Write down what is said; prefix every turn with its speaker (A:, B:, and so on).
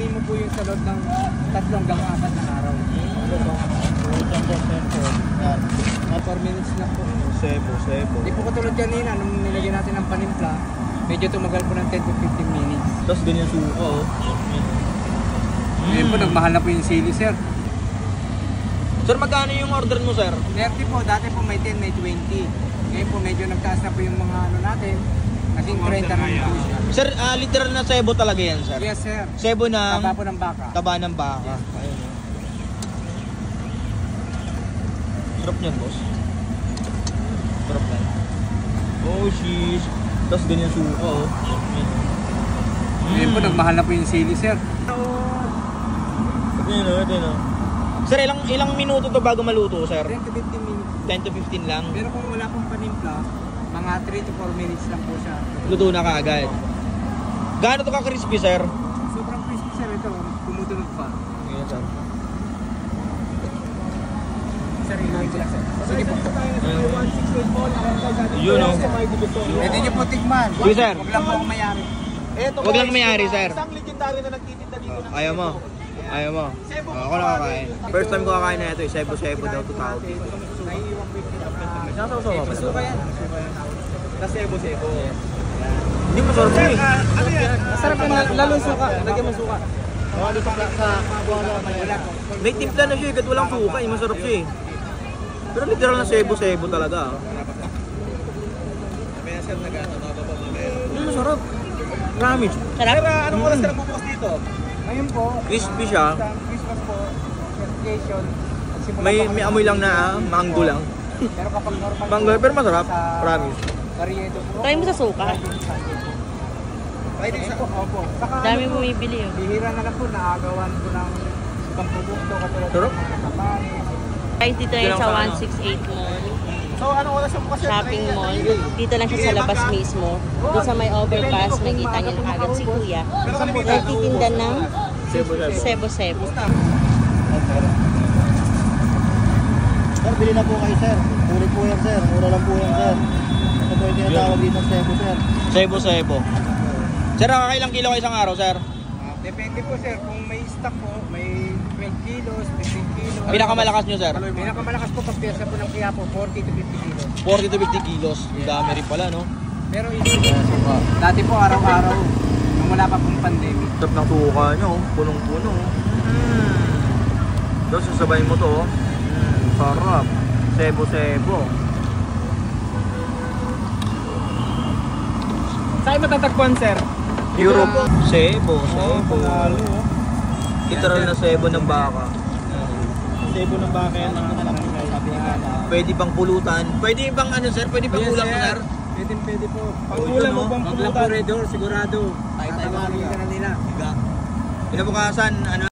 A: ma-free mo po yung sa loob ng 3 hanggang 4 na araw. 4 minutes lang po.
B: Sebo.
A: Hindi po katulad kanina, nung nilagyan natin ng panimpla, medyo tumagal po ng 10 to 15 minutes.
B: Tapos ganyan suka, oh.
A: Ngayon po, nagmahal na po yung sili, sir.
B: Sir, magkano yung order mo, sir?
A: 30 po, dati po may 10, may 20. Ngayon po, medyo nagtaas na po yung mga ano natin. Kasing 30 na po siya.
B: Sir, literal na sebo talaga yan, sir?
A: Yes, sir.
B: Sebo ng...
A: Taba po ng baka.
B: Taba ng baka. Ayun, oh. Sarap niyan, boss. Sarap na. Oh, sheesh. Tapos ganyan suka, oh.
A: Ngayon po, nagmahal na po yung sili, sir.
B: Ito, no? Sir, ilang minuto to bago maluto, sir?
A: 10 to 15 minutes.
B: 10 to 15 lang.
A: Pero kung wala pong panimpla, mga 3 to 4 minutes lang po siya.
B: Luto na kaagad. Gaano to ka-crispy, sir?
A: Sobrang crispy, sir. Ito, tumutunog pa.
B: Ayan, sir.
A: Sir, inuwi ko lang, sir. Sige po.
B: Yun, oh.
A: Pwede niyo po tikman.
B: Sige, sir.
A: Huwag lang po akong mayari.
B: Huwag lang mayari, sir.
A: Isang legendary na nagtitinda dito ng
B: Ayaw mo. Ako na kakain. First time ko kakain na ito, sebo-sebo daw ito tawag dito.
A: Naiiwan ko yung
B: Nasasawa ba?
A: suka yan.
B: Na sebo-sebo. Hindi mo sarap eh.
A: Masarap yung lalo yung suka. Lagyan mo suka.
B: May timpla na siya eh, kahit walang suka eh, masarap siya eh. Pero literal na sebo-sebo talaga. Masarap. Promise.
A: Sir, anong oras ka nagbubukas dito? Ngayon po.
B: Crispy siya.
A: Christmas po. Certification.
B: May amoy lang na mango lang.
A: Pero kapag normal
B: Mango, pero masarap. Promise.
A: Karyedo po.
C: Try mo sa suka.
A: Pwede sa opo. Saka
C: Dami bumibili yun.
A: bihira na lang po, naagawan ko ng ibang produkto katulad
B: Sarap.
A: ng mga kapanis.
C: Guys, dito lang sa 168 Mall.
A: So, anong oras yung bukas?
C: Shopping mall. Dito lang siya sa labas mismo. Doon sa may overpass, makita niyo na agad si Kuya. Nagtitinda ng sebo-sebo.
D: Sir, bili na po kayo, sir. Ulit po yan, sir. Mura lang po yan, sir. Ito po yung tinatawag dito ng sebo, sir.
B: Sebo-sebo. Sir, kakailang kilo kayo isang araw, sir?
A: Depende po, sir. Kung may stock po, may 20 kilos, 15 kilos.
B: Pinakamalakas nyo, sir?
A: Pinakamalakas po pag piyesa po ng Quiapo, 40 to 50 kilos.
B: 40 to 50 kilos. Ang dami rin pala, no?
A: Pero dati po araw-araw, nung wala pa pong pandemic.
B: Sarap ng suka nyo, punong-puno. Tapos sasabay mo to, sarap. Sebo-sebo.
A: Saan matatagpuan, sir?
B: Europe. Sebo. Literal na sebo ng baka.
D: Sebo ng baka yan, mga kalaki.
B: Pwede pang pulutan. Pwede pang ano, sir? Pwede pang ulam, sir?
A: Pwede po.
D: Pang-ulam o
A: Pang-pulutan. Sigurado. Tayo-tayo na nila.
B: Kinabukasan, ano?